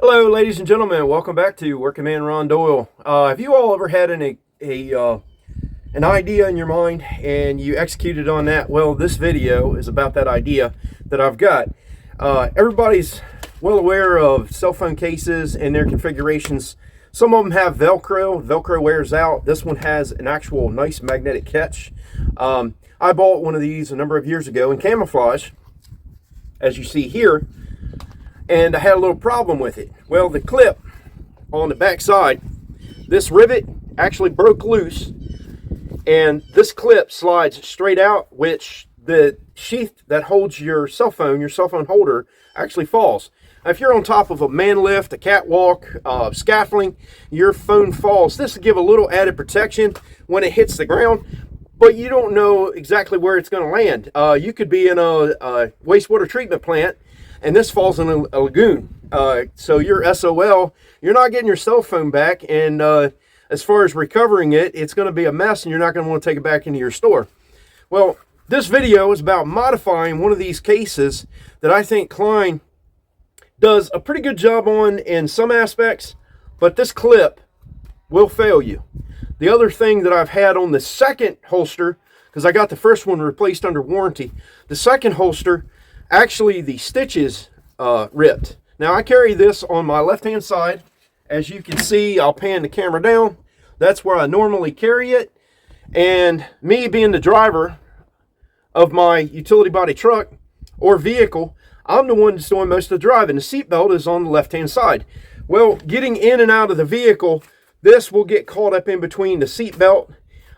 Hello, ladies and gentlemen. Welcome back to Working Man Ron Doyle. Have you all ever had an idea in your mind and you executed on that? Well, this video is about that idea that I've got. Everybody's well aware of cell phone cases and their configurations. Some of them have Velcro. Velcro wears out. This one has an actual nice magnetic catch. I bought one of these a number of years ago in camouflage, as you see here. And I had a little problem with it. Well, the clip on the back side, this rivet actually broke loose, and this clip slides straight out, which the sheath that holds your cell phone holder, actually falls. Now, if you're on top of a man lift, a catwalk, scaffolding, your phone falls. This will give a little added protection when it hits the ground, but you don't know exactly where it's going to land. You could be in a wastewater treatment plant, and this falls in a lagoon. So you're SOL, you're not getting your cell phone back, and as far as recovering it, it's going to be a mess, and you're not going to want to take it back into your store. Well, this video is about modifying one of these cases that I think Klein does a pretty good job on in some aspects, but this clip will fail you. The other thing that I've had on the second holster, because I got the first one replaced under warranty, the second holster, actually the stitches ripped. Now I carry this on my left hand side. As you can see, I'll pan the camera down. That's where I normally carry it. And me being the driver of my utility body truck or vehicle, I'm the one that's doing most of the driving. The seat belt is on the left hand side. Well, getting in and out of the vehicle, this will get caught up in between the seat belt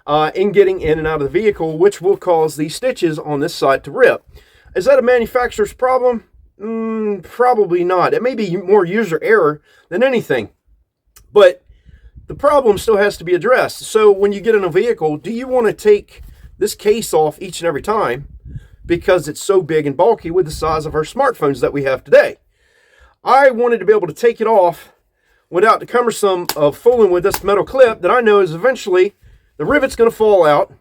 and getting in and out of the vehicle, which will cause these stitches on this side to rip. Is that a manufacturer's problem? Probably not. It may be more user error than anything, but the problem still has to be addressed. So when you get in a vehicle, do you want to take this case off each and every time because it's so big and bulky with the size of our smartphones that we have today? I wanted to be able to take it off without the cumbersome of fooling with this metal clip that I know is eventually the rivet's going to fall out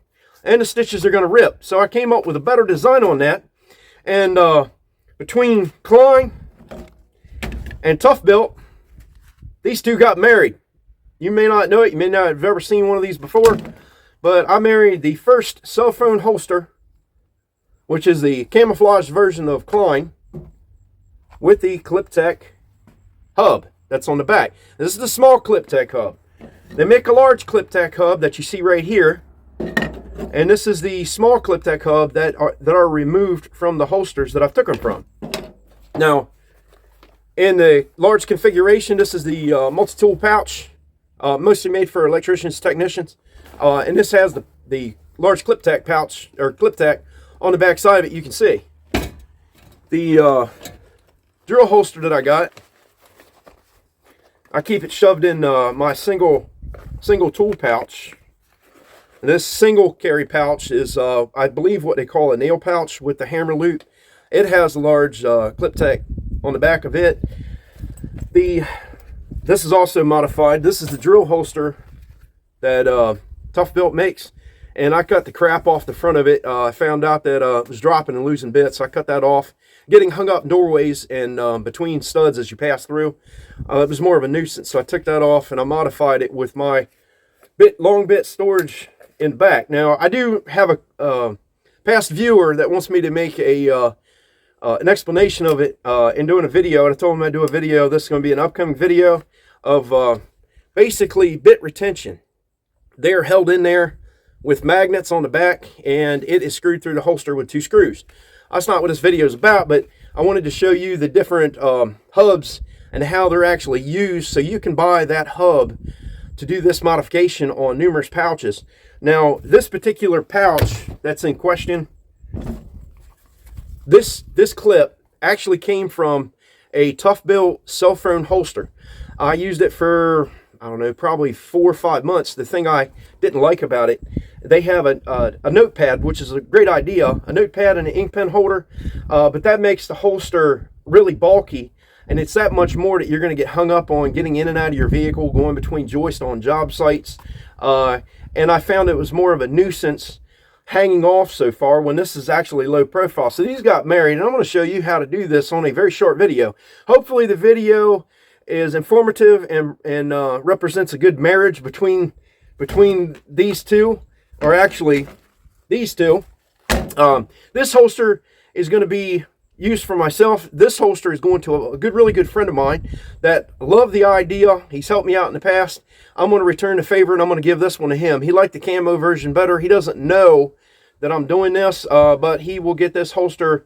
and the stitches are going to rip. So I came up with a better design on that. And between Klein and Toughbuilt, these two got married. You may not know it. You may not have ever seen one of these before. But I married the first cell phone holster, which is the camouflage version of Klein, with the ClipTech hub that's on the back. This is the small ClipTech hub. They make a large ClipTech hub that you see right here. And this is the small ClipTech hub that are removed from the holsters that I've took them from. Now, in the large configuration, this is the multi-tool pouch, mostly made for electricians, technicians. And this has the large ClipTech pouch, or ClipTech, on the back side of it, you can see. The drill holster that I got, I keep it shoved in my single tool pouch. And this single carry pouch is, I believe, what they call a nail pouch with the hammer loop. It has a large ClipTech on the back of it. This is also modified. This is the drill holster that Toughbuilt makes. And I cut the crap off the front of it. I found out that it was dropping and losing bits. So I cut that off. Getting hung up in doorways and between studs as you pass through. It was more of a nuisance. So I took that off and I modified it with my long bit storage in back. Now I do have a past viewer that wants me to make an explanation of it in doing a video, and I told him I'd do a video. This is going to be an upcoming video of basically bit retention. They're held in there with magnets on the back, and it is screwed through the holster with 2 screws. That's not what this video is about, but I wanted to show you the different hubs and how they're actually used, so you can buy that hub to do this modification on numerous pouches. Now, this particular pouch that's in question, this clip actually came from a Toughbuilt cell phone holster. I used it for, I don't know, probably 4 or 5 months. The thing I didn't like about it, they have a notepad, which is a great idea, a notepad and an ink pen holder, but that makes the holster really bulky. And it's that much more that you're going to get hung up on getting in and out of your vehicle, going between joists on job sites. And I found it was more of a nuisance hanging off so far when this is actually low profile. So these got married, and I'm going to show you how to do this on a very short video. Hopefully the video is informative and represents a good marriage between these two, or actually these two. This holster is going to be used for myself. This holster is going to a really good friend of mine that loved the idea. He's helped me out in the past. I'm going to return the favor, and I'm going to give this one to him. He liked the camo version better. He doesn't know that I'm doing this, but he will get this holster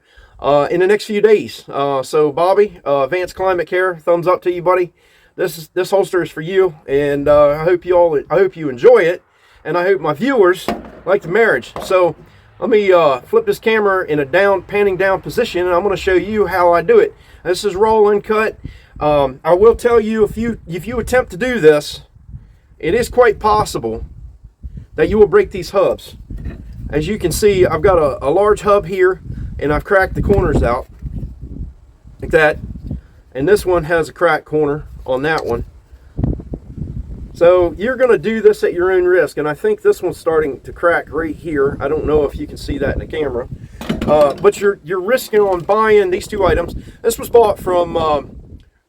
in the next few days. So Bobby, Advanced Climate Care, thumbs up to you, buddy. This holster is for you, and I hope you enjoy it, and I hope my viewers like the marriage. So let me flip this camera in a panning down position, and I'm going to show you how I do it. This is roll and cut. I will tell you, if you attempt to do this, it is quite possible that you will break these hubs. As you can see, I've got a large hub here, and I've cracked the corners out like that, and this one has a cracked corner on that one. So you're going to do this at your own risk, and I think this one's starting to crack right here. I don't know if you can see that in the camera, but you're risking on buying these two items. This was bought from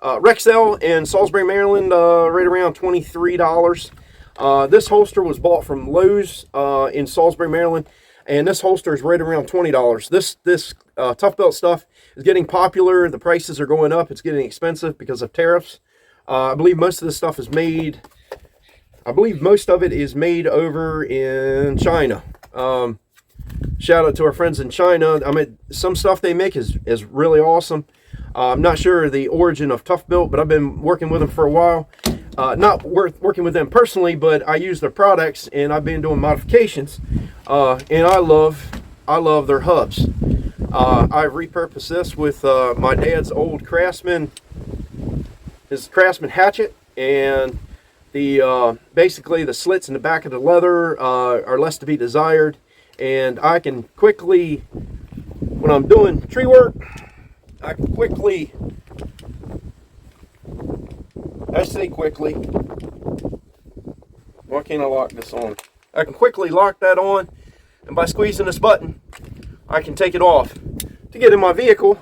Rexel in Salisbury, Maryland, right around $23. This holster was bought from Lowe's in Salisbury, Maryland, and this holster is right around $20. This Toughbuilt stuff is getting popular. The prices are going up. It's getting expensive because of tariffs. I believe most of this stuff is made. I believe most of it is made over in China. Shout out to our friends in China. I mean, some stuff they make is really awesome. I'm not sure the origin of Toughbuilt, but I've been working with them for a while. Not working with them personally, but I use their products, and I've been doing modifications. And I love their hubs. I've repurposed this with my dad's old Craftsman, his Craftsman hatchet, and the basically the slits in the back of the leather are less to be desired, and I can quickly, when I'm doing tree work, I can quickly, I say quickly, why can't I lock this on? I can quickly lock that on, and by squeezing this button, I can take it off to get in my vehicle,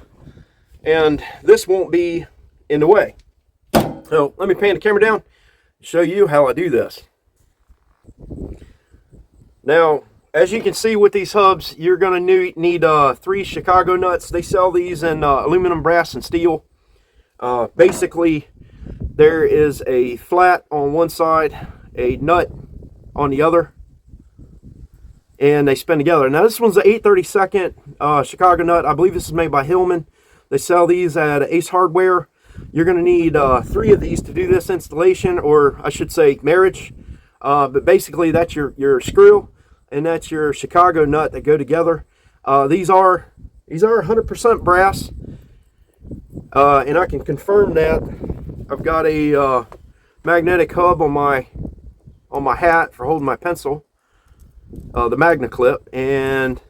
and this won't be in the way. So let me pan the camera down, show you how I do this. Now, as you can see with these hubs, you're going to need 3 Chicago nuts. They sell these in aluminum, brass, and steel. Basically, there is a flat on one side, a nut on the other, and they spin together. Now, this one's an 8/32 Chicago nut. I believe this is made by Hillman. They sell these at Ace Hardware. You're going to need 3 of these to do this installation, or I should say marriage. But basically, that's your screw, and that's your Chicago nut that go together. These are 100% brass, and I can confirm that. I've got a magnetic hub on my hat for holding my pencil, the magnet clip, and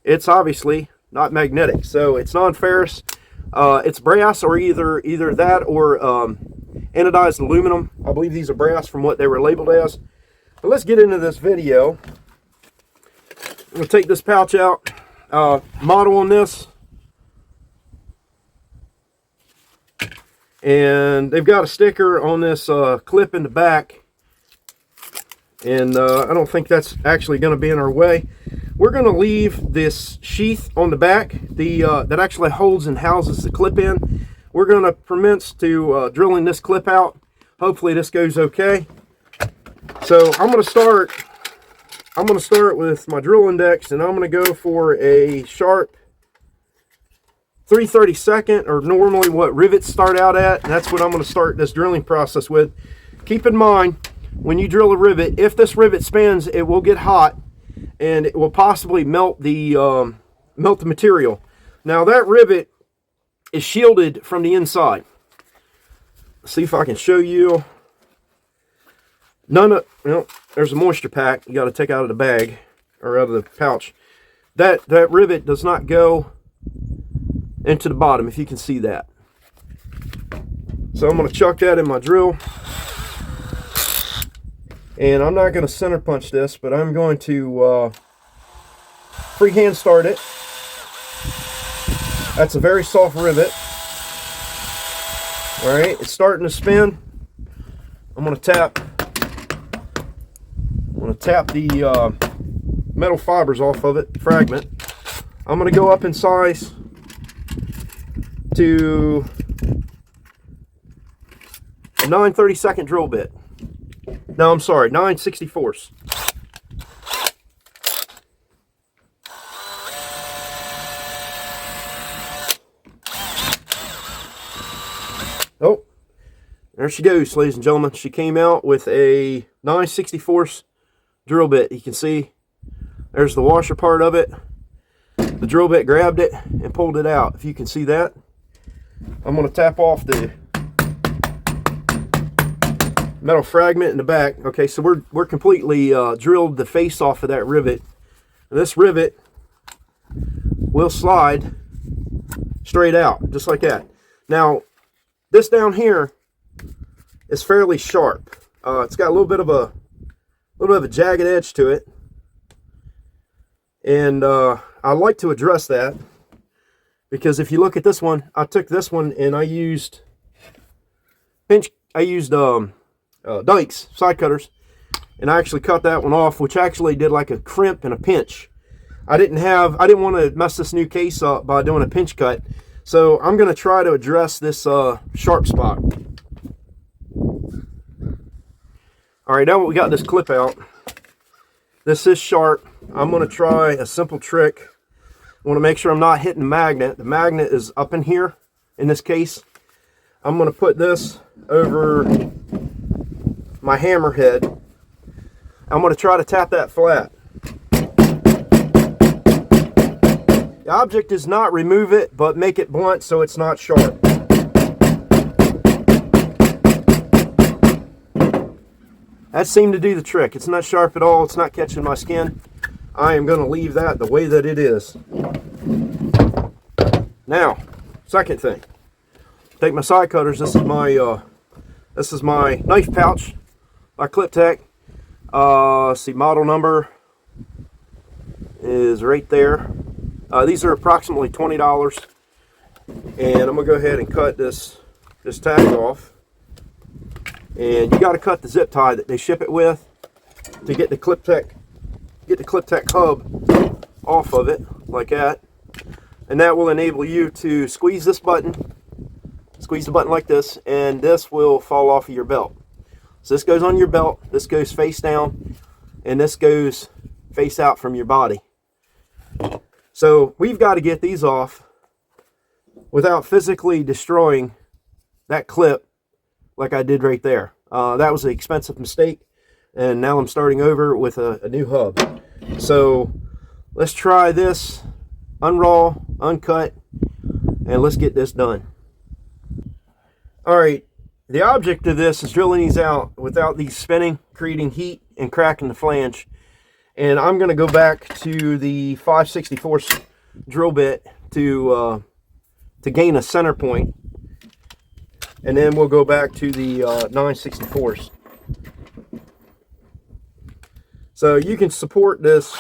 it's obviously not magnetic, so it's non-ferrous. It's brass, or either that or anodized aluminum. I believe these are brass from what they were labeled as. But let's get into this video. I'm going to take this pouch out. Model on this, and they've got a sticker on this clip in the back, and I don't think that's actually going to be in our way. We're going to leave this sheath on the back, that actually holds and houses the clip in. We're going to commence to drilling this clip out. Hopefully this goes okay. So I'm going to start with my drill index, and I'm going to go for a sharp 3/32, or normally what rivets start out at, and that's what I'm going to start this drilling process with. Keep in mind, when you drill a rivet, if this rivet spins, it will get hot, and it will possibly melt the material. Now, that rivet is shielded from the inside. Let's see if I can show you. There's a moisture pack you got to take out of the bag, or out of the pouch. That rivet does not go into the bottom, if you can see that. So I'm going to chuck that in my drill, and I'm not going to center punch this, but I'm going to freehand start it. That's a very soft rivet. All right, it's starting to spin. I'm gonna tap the metal fibers off of it, fragment. I'm gonna go up in size to a 9/32 drill bit. No, I'm sorry, 9/64. Oh, there she goes, ladies and gentlemen. She came out with a 9/64 drill bit. You can see there's the washer part of it. The drill bit grabbed it and pulled it out. If you can see that, I'm going to tap off the metal fragment in the back. Okay, so we're completely drilled the face off of that rivet. And this rivet will slide straight out, just like that. Now, this down here is fairly sharp. It's got a little bit of a jagged edge to it, and I like to address that, because if you look at this one, I took this one and I used dikes, side cutters, and I actually cut that one off, which actually did like a crimp and a pinch. I didn't want to mess this new case up by doing a pinch cut, so I'm going to try to address this sharp spot. All right, now that we got this clip out, this is sharp. I'm going to try a simple trick. I want to make sure I'm not hitting the magnet. The magnet is up in here in this case. I'm going to put this over my hammer head. I'm going to try to tap that flat. The object is not remove it, but make it blunt so it's not sharp. That seemed to do the trick. It's not sharp at all. It's not catching my skin. I am going to leave that the way that it is. Now, second thing. Take my side cutters. This is my knife pouch by Clip Tech. See, model number is right there. These are approximately $20, and I'm gonna go ahead and cut this tag off. And you got to cut the zip tie that they ship it with to get the Clip Tech hub off of it, like that. And that will enable you to squeeze this button, squeeze the button like this, and this will fall off of your belt. So this goes on your belt, this goes face down, and this goes face out from your body. So we've got to get these off without physically destroying that clip like I did right there. That was an expensive mistake, and now I'm starting over with a new hub. So let's try this unraw, uncut, and let's get this done. Alright, the object of this is drilling these out without these spinning, creating heat and cracking the flange. And I'm going to go back to the 5/64 drill bit to gain a center point, and then we'll go back to the 9/64. So you can support this.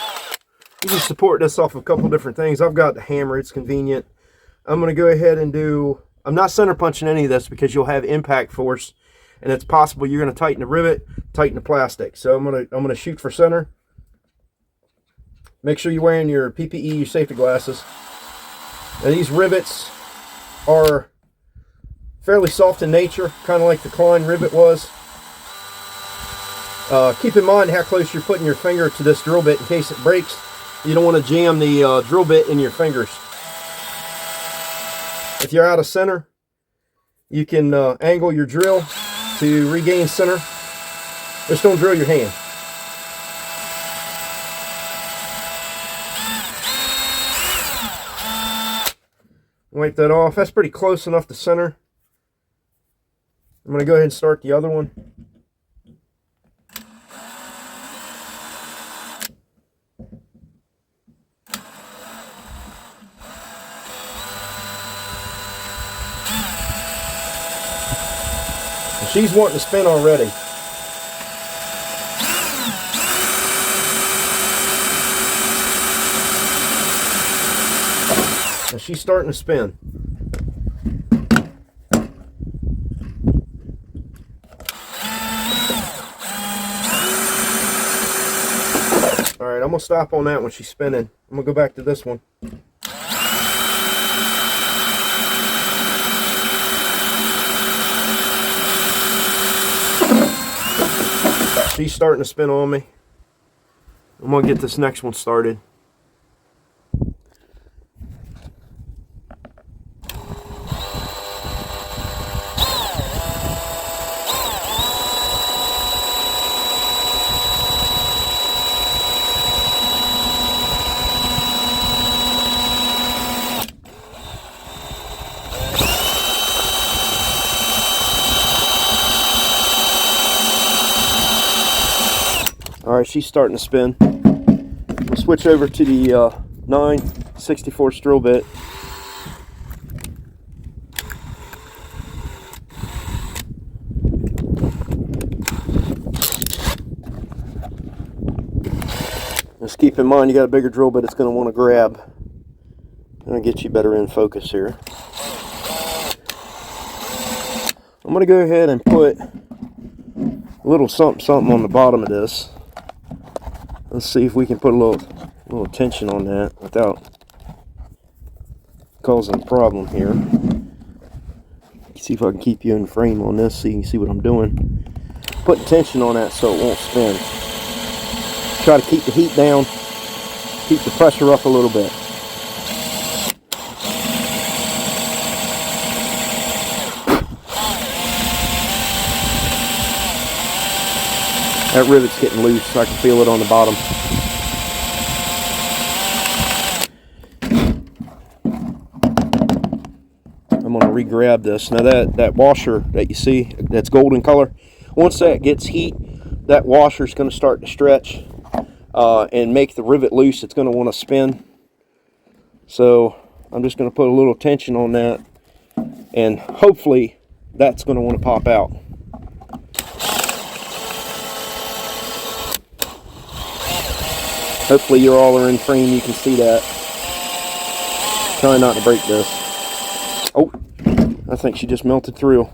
You can support this off a couple different things. I've got the hammer; it's convenient. I'm going to go ahead and do. I'm not center punching any of this because you'll have impact force, and it's possible you're going to tighten the rivet, tighten the plastic. So I'm going to shoot for center. Make sure you're wearing your PPE, your safety glasses. Now these rivets are fairly soft in nature, kind of like the Klein rivet was. Keep in mind how close you're putting your finger to this drill bit in case it breaks. You don't want to jam the drill bit in your fingers. If you're out of center, you can angle your drill to regain center. Just don't drill your hand. Wipe that off. That's pretty close enough to center. I'm going to go ahead and start the other one. And she's wanting to spin already. Now she's starting to spin. I'm gonna stop on that when she's spinning. I'm gonna go back to this one. She's starting to spin on me. I'm gonna get this next one started. All right, she's starting to spin. We'll switch over to the 9/64 drill bit. Just keep in mind, you got a bigger drill bit, it's going to want to grab. I'm going to get you better in focus here. I'm going to go ahead and put a little something on the bottom of this. Let's see if we can put a little tension on that without causing a problem here. See if I can keep you in frame on this so you can see what I'm doing. Put tension on that so it won't spin. Try to keep the heat down, keep the pressure up a little bit. That rivet's getting loose, so I can feel it on the bottom. I'm going to re-grab this. Now that washer that you see, that's golden color, once that gets heat, that washer's going to start to stretch and make the rivet loose. It's going to want to spin. So I'm just going to put a little tension on that, and hopefully that's going to want to pop out. Hopefully you all are in frame, you can see that. Try not to break this. Oh, I think she just melted through.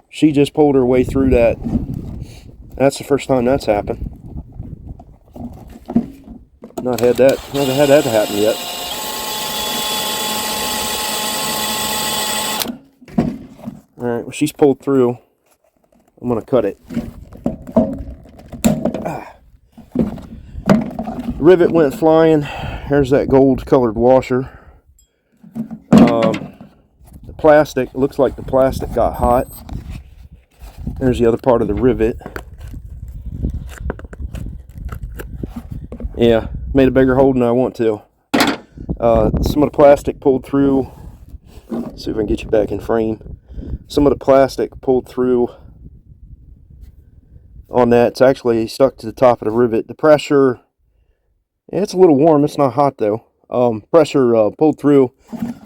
She just pulled her way through that. That's the first time that's happened. Not had that happen yet. Alright, well, she's pulled through. I'm going to cut it. Rivet went flying. Here's that gold colored washer. The plastic, looks like the plastic got hot. There's the other part of the rivet. Yeah, made a bigger hole than I want to. Some of the plastic pulled through. Let's see if I can get you back in frame. Some of the plastic pulled through on that. It's actually stuck to the top of the rivet. The pressure, it's a little warm. It's not hot though. Pressure pulled through.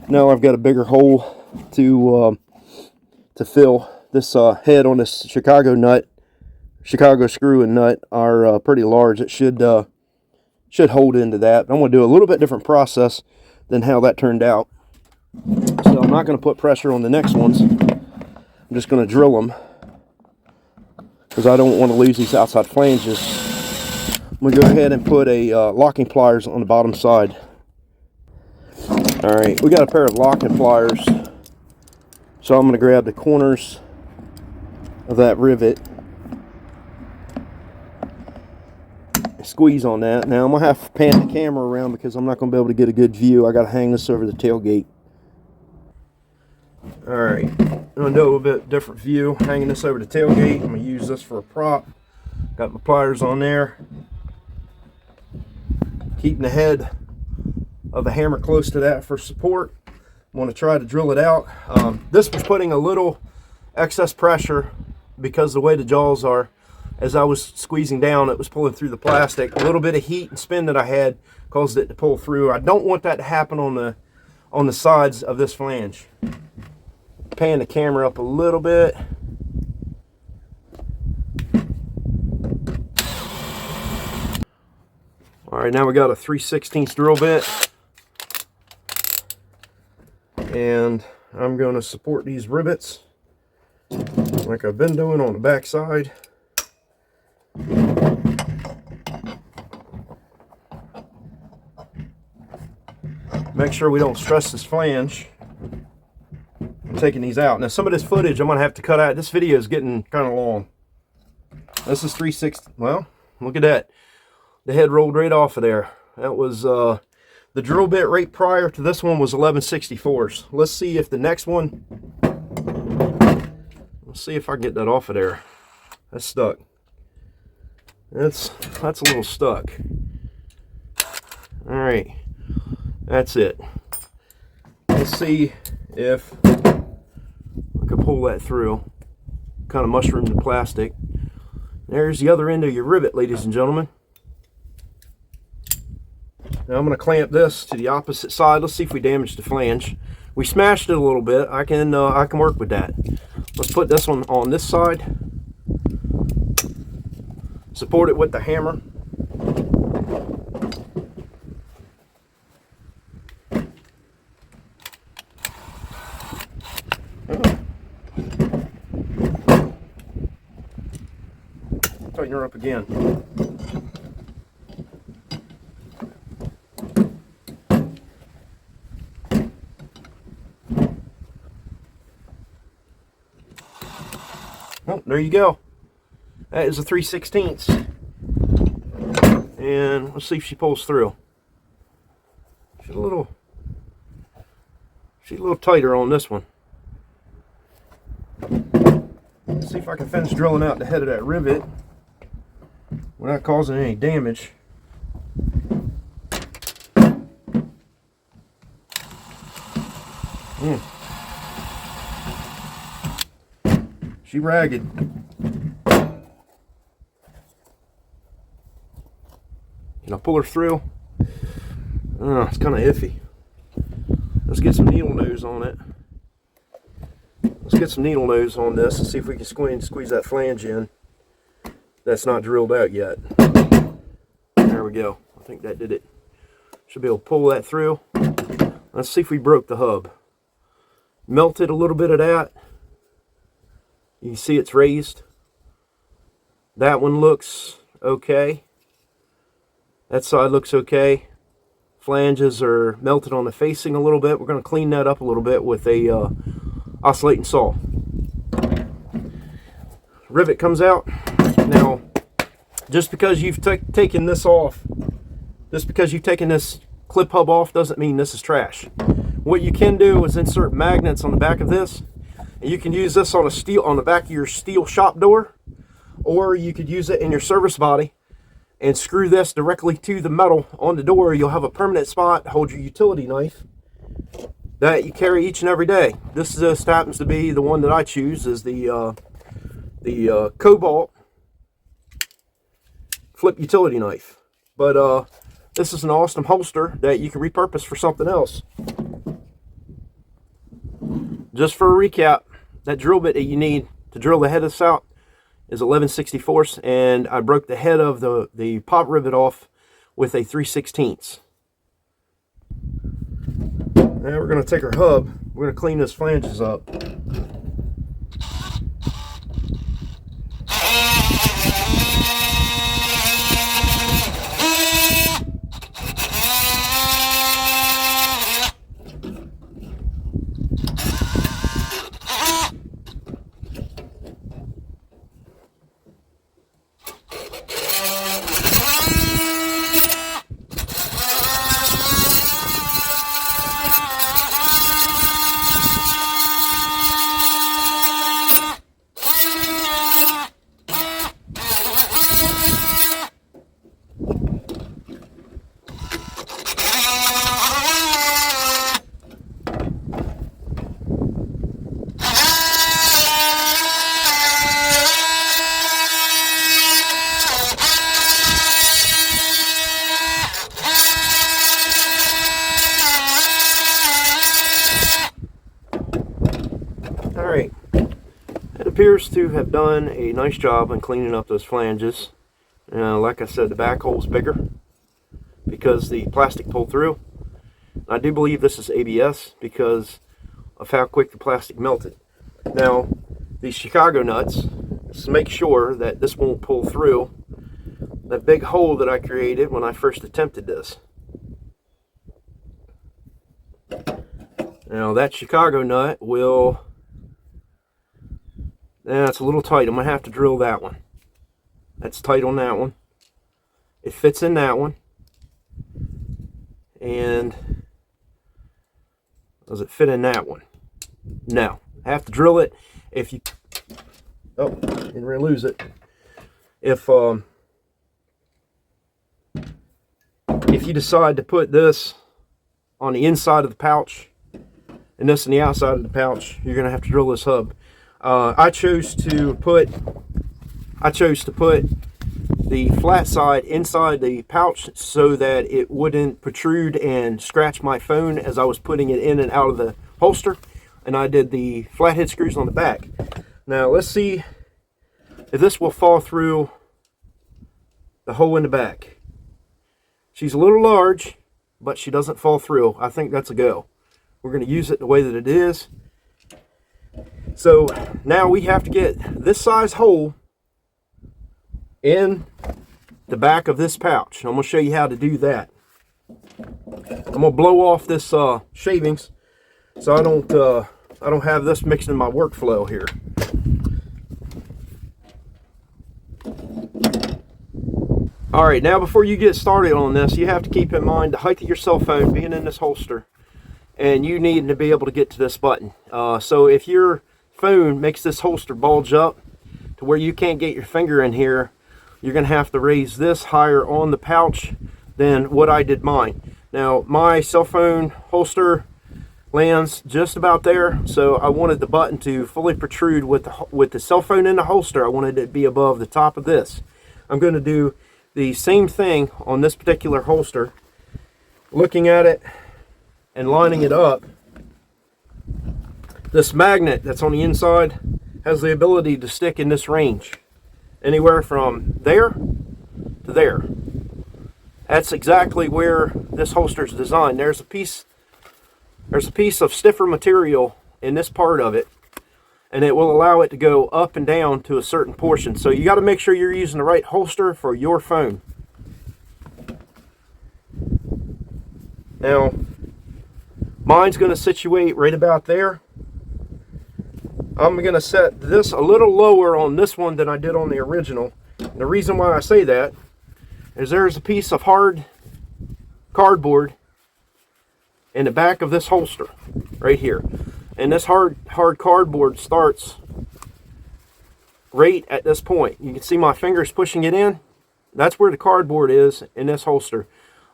Now I've got a bigger hole to fill. This head on this Chicago screw and nut are pretty large. It should hold into that. I'm going to do a little bit different process than how that turned out. So I'm not going to put pressure on the next ones. I'm just going to drill them because I don't want to lose these outside flanges. I'm going to go ahead and put a locking pliers on the bottom side. Alright, we got a pair of locking pliers. So I'm going to grab the corners of that rivet. Squeeze on that. Now I'm going to have to pan the camera around because I'm not going to be able to get a good view. I got to hang this over the tailgate. Alright, I'm going to do a little bit different view. Hanging this over the tailgate. I'm going to use this for a prop. Got my pliers on there. Keeping the head of the hammer close to that for support. I'm going to try to drill it out. This was putting a little excess pressure because the way the jaws are. As I was squeezing down, it was pulling through the plastic. A little bit of heat and spin that I had caused it to pull through. I don't want that to happen on the sides of this flange. Pan the camera up a little bit. All right, now we got a 3/16 drill bit. And I'm going to support these rivets like I've been doing on the back side. Make sure we don't stress this flange. I'm taking these out. Now some of this footage I'm going to have to cut out. This video is getting kind of long. This is 360. Well, look at that. The head rolled right off of there. That was the drill bit right prior to this one was 11/64. Let's see if the next one, let's see if I get that off of there. That's stuck. That's a little stuck. All right, that's it. Let's see if I can pull that through. Kind of mushroom the plastic. There's the other end of your rivet, ladies and gentlemen. Now I'm going to clamp this to the opposite side. Let's see if we damage the flange. We smashed it a little bit. I can work with that. Let's put this one on this side. Support it with the hammer. Tighten her up again. Oh, there you go. That is a 3/16. And let's see if she pulls through. She's a little tighter on this one. Let's see if I can finish drilling out the head of that rivet without causing any damage. She ragged. Can I pull her through? It's kind of iffy. Let's get some needle nose on it. Let's get some needle nose on this and see if we can squeeze that flange in. That's not drilled out yet. There we go. I think that did it. Should be able to pull that through. Let's see if we broke the hub. Melted a little bit of that. You can see it's raised. That one looks okay. That side looks okay. Flanges are melted on the facing a little bit. We're going to clean that up a little bit with a oscillating saw. Rivet comes out. Now, just because you've taken this off, just because you've taken this clip hub off doesn't mean this is trash. What you can do is insert magnets on the back of this. And you can use this on the back of your steel shop door, or you could use it in your service body and screw this directly to the metal on the door. You'll have a permanent spot to hold your utility knife that you carry each and every day. This just happens to be the one that I choose, is the Cobalt flip utility knife. But this is an awesome holster that you can repurpose for something else. Just for a recap, that drill bit that you need to drill the head of this out is 11/64, and I broke the head of the pop rivet off with a 3/16. Now we're going to take our hub. We're going to clean those flanges up. Alright, it appears to have done a nice job on cleaning up those flanges. Like I said, the back hole's bigger because the plastic pulled through. I do believe this is ABS because of how quick the plastic melted. Now, these Chicago nuts, let's make sure that this won't pull through that big hole that I created when I first attempted this. Now that Chicago nut will, that's a little tight. I'm going to have to drill that one. That's tight on that one. It fits in that one. And does it fit in that one? No. I have to drill it. If you, oh, didn't really lose it. If you decide to put this on the inside of the pouch and this on the outside of the pouch, you're going to have to drill this hub. I chose to put the flat side inside the pouch so that it wouldn't protrude and scratch my phone as I was putting it in and out of the holster. And I did the flathead screws on the back. Now let's see if this will fall through the hole in the back. She's a little large, but she doesn't fall through. I think that's a go. We're going to use it the way that it is. So now we have to get this size hole in the back of this pouch. I'm going to show you how to do that. I'm going to blow off this shavings so I don't have this mixed in my workflow here. All right, now before you get started on this, you have to keep in mind the height of your cell phone being in this holster, and you need to be able to get to this button. So if your phone makes this holster bulge up to where you can't get your finger in here, you're going to have to raise this higher on the pouch than what I did mine. Now, my cell phone holster lands just about there, so I wanted the button to fully protrude with the cell phone in the holster. I wanted it to be above the top of this. I'm going to do the same thing on this particular holster, looking at it and lining it up. This magnet that's on the inside has the ability to stick in this range, anywhere from there to there. That's exactly where this holster is designed. There's a piece of stiffer material in this part of it, and it will allow it to go up and down to a certain portion. So you got to make sure you're using the right holster for your phone. Now, mine's going to situate right about there. I'm going to set this a little lower on this one than I did on the original. And the reason why I say that is there's a piece of hard cardboard in the back of this holster right here. And this hard cardboard starts right at this point. You can see my fingers pushing it in. That's where the cardboard is in this holster.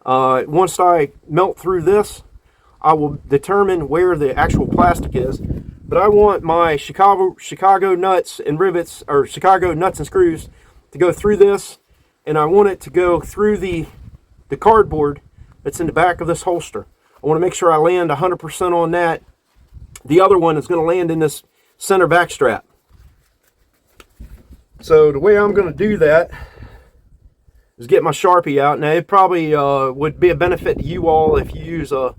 Once I melt through this, I will determine where the actual plastic is. But I want my Chicago nuts and rivets, or Chicago nuts and screws, to go through this, and I want it to go through the cardboard that's in the back of this holster. I want to make sure I land 100% on that. The other one is going to land in this center back strap. So the way I'm going to do that is get my Sharpie out. Now it probably would be a benefit to you all if you use a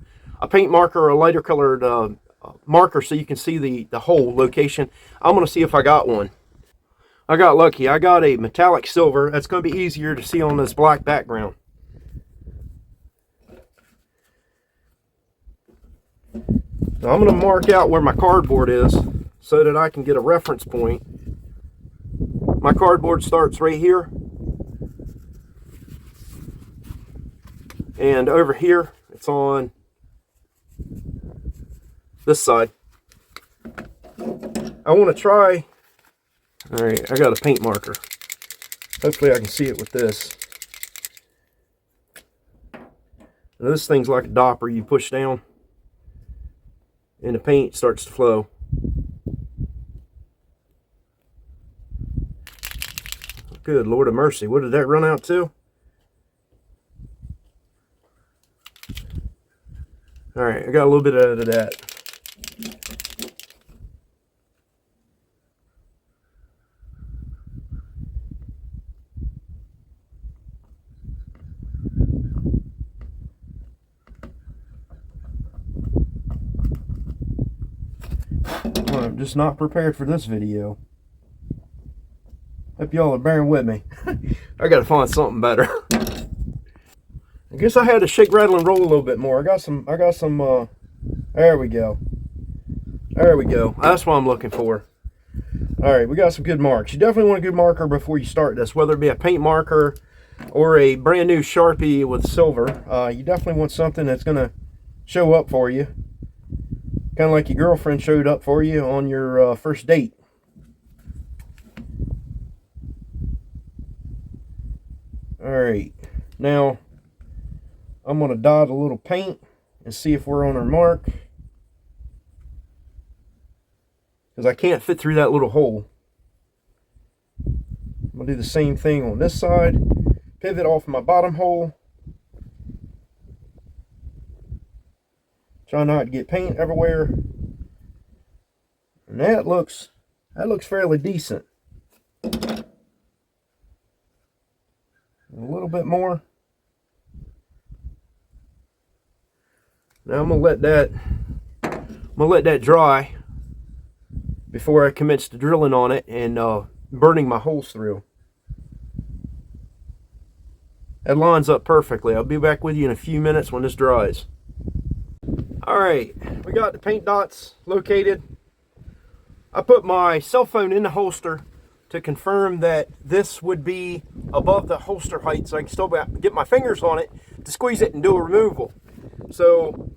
paint marker or a lighter colored marker so you can see the hole location. I'm going to see if I got one. I got lucky. I got a metallic silver. That's going to be easier to see on this black background. Now I'm going to mark out where my cardboard is so that I can get a reference point. My cardboard starts right here. And over here, it's on this side. I want to try, all right, I got a paint marker. Hopefully I can see it with this. Now this thing's like a dopper. You push down and the paint starts to flow. Good Lord of mercy. What did that run out to? All right, I got a little bit out of that. I'm just not prepared for this video. Hope y'all are bearing with me. I gotta find something better. I guess I had to shake, rattle, and roll a little bit more. I got some There we go. There we go. That's what I'm looking for. All right, we got some good marks. You definitely want a good marker before you start this, whether it be a paint marker or a brand new Sharpie with silver. You definitely want something that's going to show up for you. Kind of like your girlfriend showed up for you on your first date. All right, now I'm going to dot a little paint and see if we're on our mark, because I can't fit through that little hole. I'm going to do the same thing on this side. Pivot off my bottom hole. Try not to get paint everywhere. And that looks fairly decent. A little bit more. Now I'm gonna let that dry before I commence the drilling on it and burning my holes through. That lines up perfectly. I'll be back with you in a few minutes when this dries. All right, we got the paint dots located. I put my cell phone in the holster to confirm that this would be above the holster height, so I can still get my fingers on it to squeeze it and do a removal. So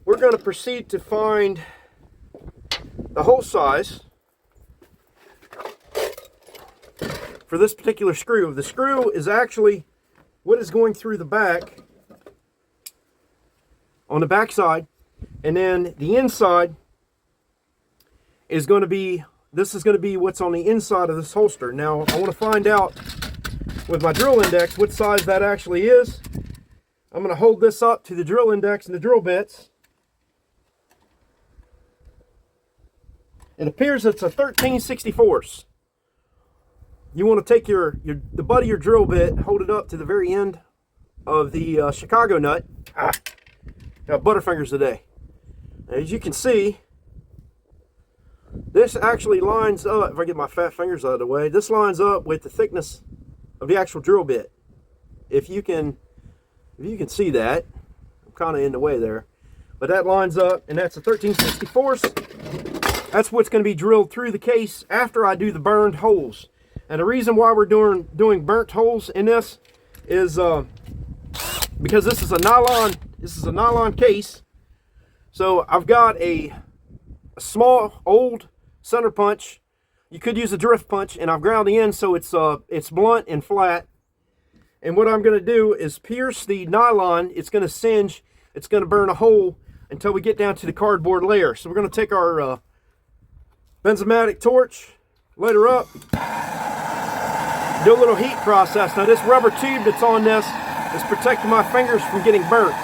we're going to proceed to find the hole size for this particular screw. The screw is actually what is going through the back on the back side, and then the inside is going to be, this is going to be what's on the inside of this holster. Now I want to find out with my drill index what size that actually is. I'm going to hold this up to the drill index and the drill bits. It appears it's a 13/64. You want to take the butt of your drill bit, hold it up to the very end of the Chicago nut. Got butterfingers today. As you can see, this actually lines up, if I get my fat fingers out of the way, this lines up with the thickness of the actual drill bit. If you can see that, I'm kind of in the way there, but that lines up, and that's a 13/64. That's what's going to be drilled through the case after I do the burned holes. And the reason why we're doing burnt holes in this is because this is a nylon case. So I've got a small old center punch. You could use a drift punch, and I've ground the end so it's blunt and flat. And what I'm going to do is pierce the nylon. It's going to singe. It's going to burn a hole until we get down to the cardboard layer. So we're going to take our benzomatic torch, light her up, do a little heat process. Now this rubber tube that's on this is protecting my fingers from getting burnt.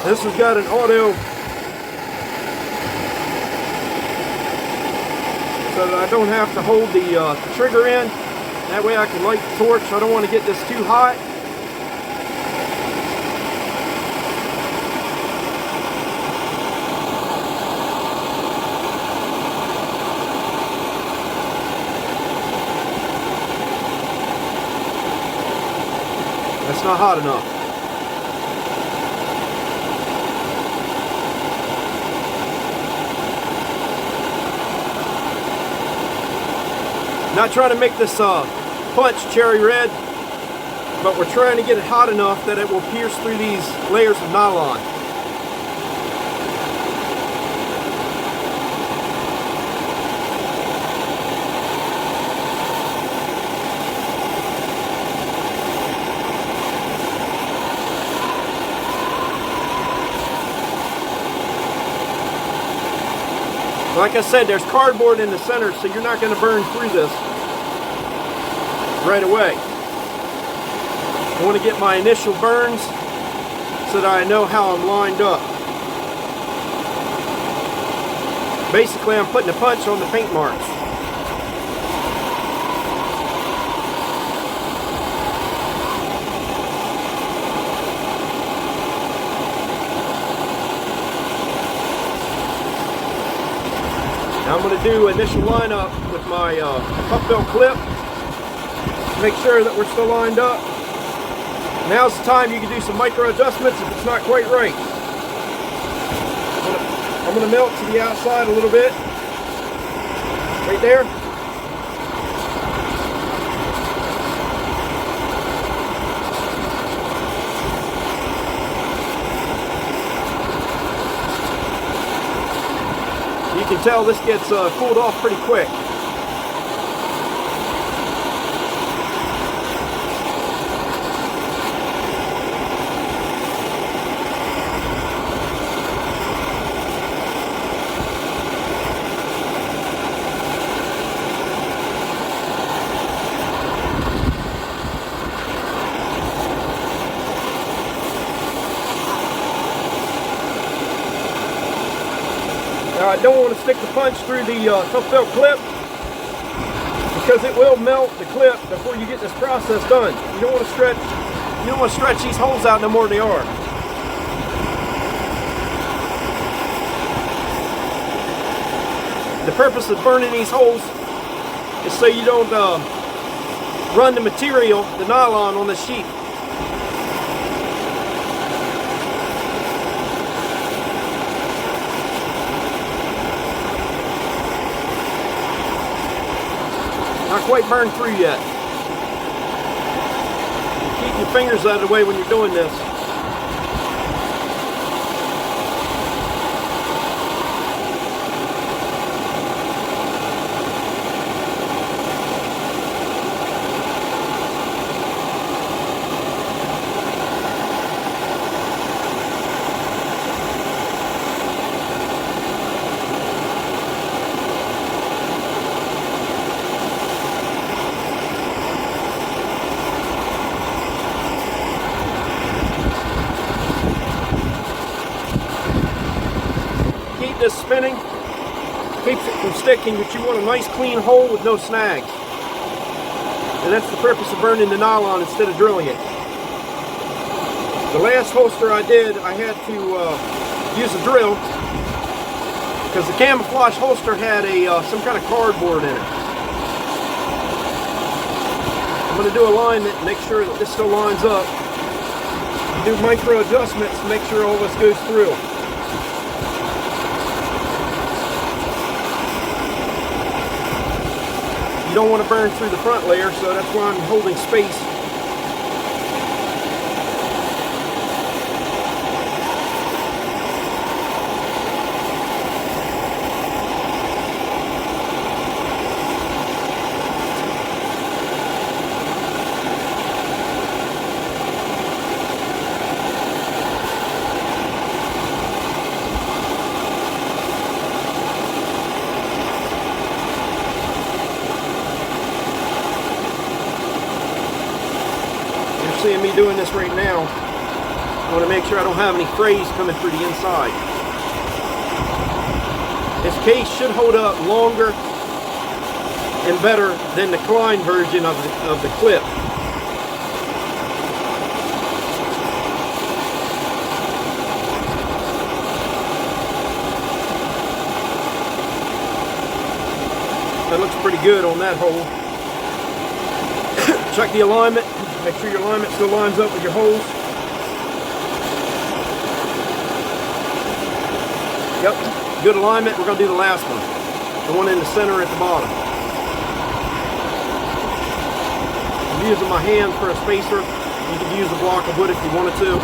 This has got an auto, so that I don't have to hold the trigger in. That way I can light the torch. I don't want to get this too hot. That's not hot enough. Not trying to make this punch cherry red, but we're trying to get it hot enough that it will pierce through these layers of nylon. Like I said, there's cardboard in the center, so you're not going to burn through this right away. I want to get my initial burns so that I know how I'm lined up. Basically, I'm putting a punch on the paint marks. I'm going to do initial lineup with my Toughbuilt clip. Make sure that we're still lined up. Now's the time you can do some micro adjustments if it's not quite right. I'm going to melt to the outside a little bit. Right there. You can tell this gets cooled off pretty quick. Now I don't want to stick the punch through the Toughbuilt clip because it will melt the clip before you get this process done. You don't want to stretch these holes out no more than they are. The purpose of burning these holes is so you don't run the material, the nylon, on the sheet. Not quite burned through yet. Keep your fingers out of the way when you're doing this. This spinning keeps it from sticking, but you want a nice clean hole with no snags. And that's the purpose of burning the nylon instead of drilling it. The last holster I did, I had to use a drill because the camouflage holster had some kind of cardboard in it. I'm going to do alignment and make sure that this still lines up. Do micro adjustments to make sure all this goes through. You don't want to burn through the front layer, so that's why I'm holding space. Seeing me doing this right now, I want to make sure I don't have any frays coming through the inside. This case should hold up longer and better than the Klein version of the clip. That looks pretty good on that hole. Check the alignment. Make sure your alignment still lines up with your holes. Yep, good alignment. We're going to do the last one. The one in the center at the bottom. I'm using my hand for a spacer. You could use a block of wood if you wanted to.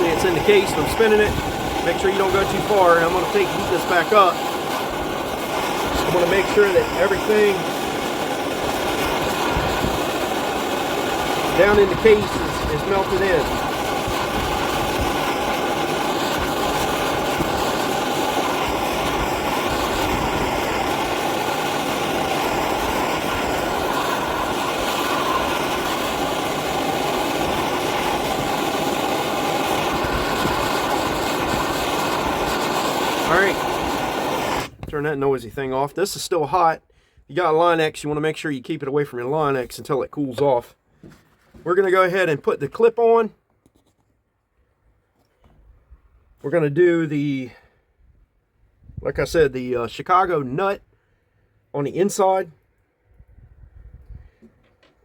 It's in the case and I'm spinning it. Make sure you don't go too far. I'm going to heat this back up. I'm going to make sure that everything down in the case is melted in. Alright, turn that noisy thing off. This is still hot. You got Line-X, you want to make sure you keep it away from your Line-X until it cools off. We're going to go ahead and put the clip on. We're going to do the, like I said, the Chicago nut on the inside.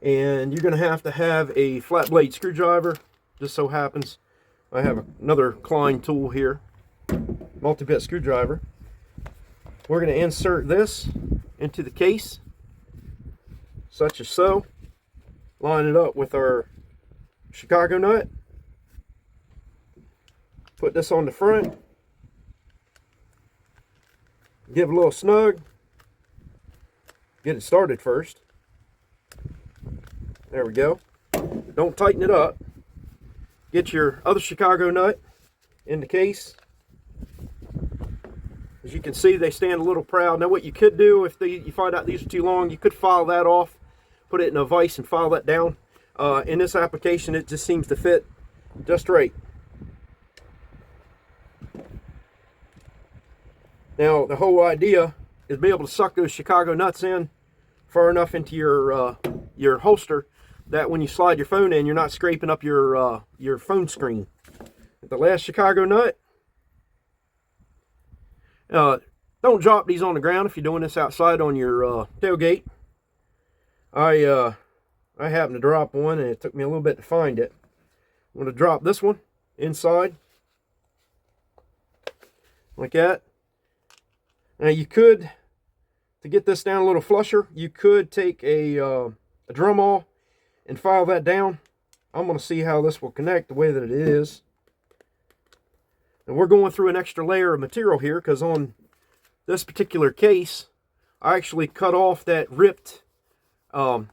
And you're going to have a flat blade screwdriver. Just so happens I have another Klein tool here, multi-bit screwdriver. We're going to insert this into the case, such as so. Line it up with our Chicago nut. Put this on the front. Give it a little snug. Get it started first. There we go. Don't tighten it up. Get your other Chicago nut in the case. As you can see, they stand a little proud. Now what you could do, if you find out these are too long, you could file that off, put it in a vise and file that down. In this application, it just seems to fit just right. Now the whole idea is be able to suck those Chicago nuts in far enough into your holster that when you slide your phone in, you're not scraping up your phone screen. The last Chicago nut. Don't drop these on the ground if you're doing this outside on your tailgate. I happened to drop one and it took me a little bit to find it. I'm going to drop this one inside like that. Now you could, to get this down a little flusher, you could take a drum awl and file that down. I'm going to see how this will connect the way that it is. And we're going through an extra layer of material here because on this particular case, I actually cut off that ripped loop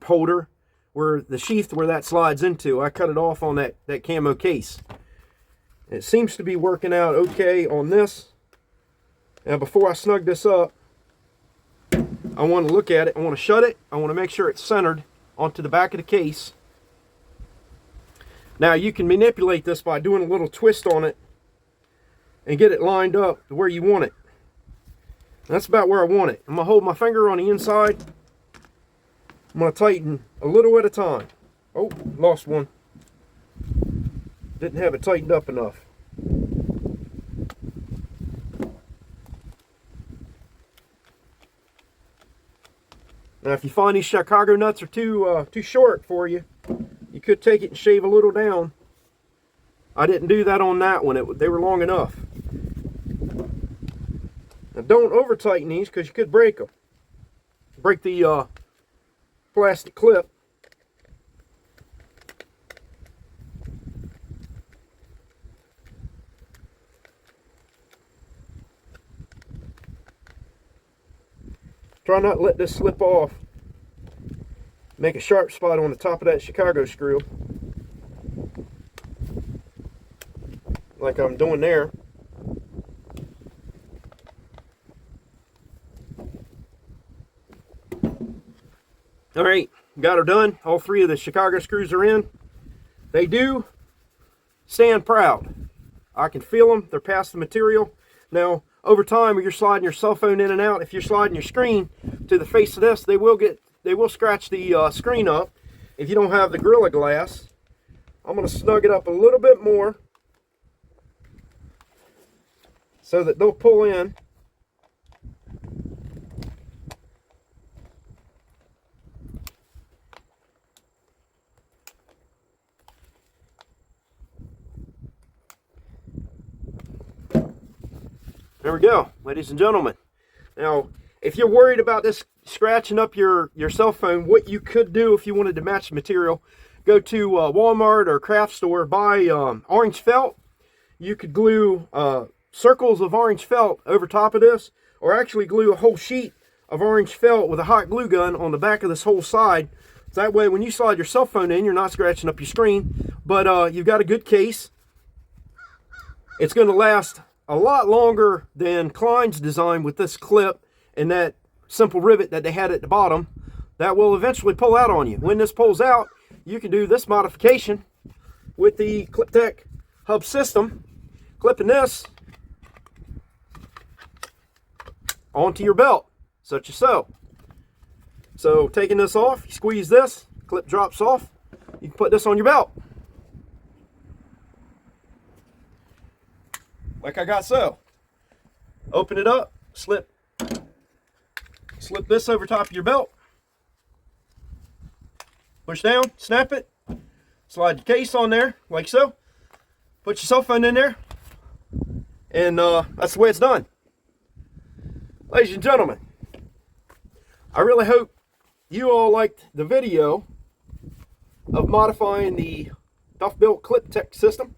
holder where the sheath where that slides into. I cut it off on that camo case. It seems to be working out okay on this. Now before I snug this up, I want to look at it. I want to shut it. I want to make sure it's centered onto the back of the case. Now you can manipulate this by doing a little twist on it and get it lined up to where you want it. That's about where I want it. I'm going to hold my finger on the inside. I'm going to tighten a little at a time. Oh, lost one. Didn't have it tightened up enough. Now if you find these Chicago nuts are too short for you, you could take it and shave a little down. I didn't do that on that one. They were long enough. Now don't over tighten these because you could break them. Break the plastic clip. Try not to let this slip off. Make a sharp spot on the top of that Chicago screw, like I'm doing there. All right, got her done. All three of the Chicago screws are in. They do stand proud. I can feel them. They're past the material. Now, over time, when you're sliding your cell phone in and out, if you're sliding your screen to the face of this, they will scratch the screen up if you don't have the Gorilla Glass. I'm going to snug it up a little bit more so that they'll pull in. There we go, ladies and gentlemen. Now, if you're worried about this scratching up your cell phone, what you could do if you wanted to match the material, go to Walmart or craft store, buy orange felt. You could glue circles of orange felt over top of this, or actually glue a whole sheet of orange felt with a hot glue gun on the back of this whole side. So that way when you slide your cell phone in, you're not scratching up your screen, but you've got a good case. It's going to last a lot longer than Klein's design with this clip and that simple rivet that they had at the bottom. That will eventually pull out on you. When this pulls out, you can do this modification with the Clip Tech hub system, clipping this onto your belt, such as so. So taking this off, you squeeze this, clip drops off, you can put this on your belt. like I got so. Open it up, slip this over top of your belt, push down, snap it, slide the case on there like so, put your cell phone in there, and that's the way it's done. Ladies and gentlemen, I really hope you all liked the video of modifying the Toughbuilt Clip Tech system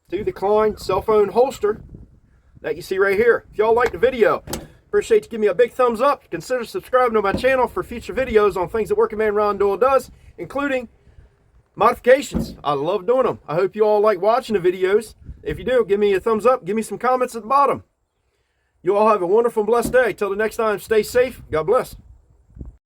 to the Klein cell phone holster that you see right here. If y'all liked the video, appreciate you give me a big thumbs up. Consider subscribing to my channel for future videos on things that Working Man Ron Doyle does, including modifications. I love doing them. I hope you all like watching the videos. If you do, give me a thumbs up. Give me some comments at the bottom. You all have a wonderful and blessed day. Till the next time, stay safe. God bless.